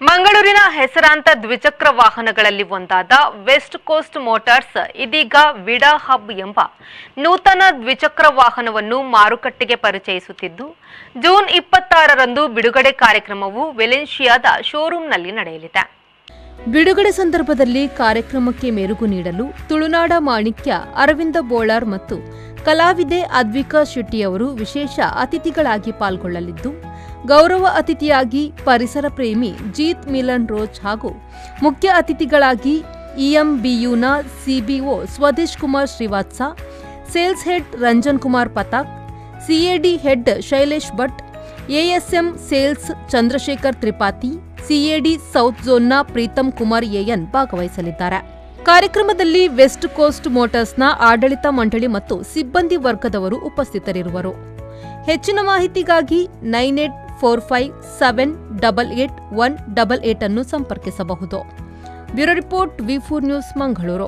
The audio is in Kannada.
ಮಂಗಳೂರಿನ ಹೆಸರಾಂತ ದ್ವಿಚಕ್ರ ವಾಹನಗಳಲ್ಲಿ ಒಂದಾದ ವೆಸ್ಟ್ ಕೋಸ್ಟ್ ಮೋಟಾರ್ಸ್ ಇದೀಗ ವಿಡಾ ಹಬ್ ಎಂಬ ನೂತನ ದ್ವಿಚಕ್ರ ವಾಹನವನ್ನು ಮಾರುಕಟ್ಟೆಗೆ ಪರಿಚಯಿಸುತ್ತಿದ್ದು, ಜೂನ್ 26ರಂದು ಬಿಡುಗಡೆ ಕಾರ್ಯಕ್ರಮವು ವೆಲೆನ್ಷಿಯಾದ ಶೋರೂಂನಲ್ಲಿ ನಡೆಯಲಿದೆ. ಬಿಡುಗಡೆ ಸಂದರ್ಭದಲ್ಲಿ ಕಾರ್ಯಕ್ರಮಕ್ಕೆ ಮೆರುಗು ನೀಡಲು ತುಳುನಾಡ ಮಾಣಿಕ್ಯ ಅರವಿಂದ ಬೋಳಾರ್ ಮತ್ತು ಕಲಾವಿದೆ ಅದ್ವಿಕಾ ಶೆಟ್ಟಿಯವರು ವಿಶೇಷ ಅತಿಥಿಗಳಾಗಿ ಪಾಲ್ಗೊಳ್ಳಲಿದ್ದು, ಗೌರವ ಅತಿಥಿಯಾಗಿ ಪರಿಸರ ಪ್ರೇಮಿ ಜೀತ್ ಮಿಲನ್ ರೋಚ್ ಹಾಗೂ ಮುಖ್ಯ ಅತಿಥಿಗಳಾಗಿ ಇಎಂಬಿಯುನ CBO Swadesh Kumar Shrivatsa, sales head Ranjan Kumar Pathak, CAD head Shailesh Bhat, ASM sales Chandrashekhar Tripathi, CAD south ಝೋನ್ನ ಪ್ರೀತಮ್ ಕುಮಾರ್ ಎಎನ್ ಭಾಗವಹಿಸಲಿದ್ದಾರೆ. ಕಾರ್ಯಕ್ರಮದಲ್ಲಿ ವೆಸ್ಟ್ ಕೋಸ್ಟ್ ಮೋಟಾರ್ಸ್ನ ಆಡಳಿತ ಮಂಡಳಿ ಮತ್ತು ಸಿಬ್ಬಂದಿ ವರ್ಗದವರು ಉಪಸ್ಥಿತರಿರುವರು. ಹೆಚ್ಚಿನ ಮಾಹಿತಿಗಾಗಿ 9845788188 ಅನ್ನು ಸಂಪರ್ಕಿಸಬಹುದು. Bureau report V4 news Mangaluru.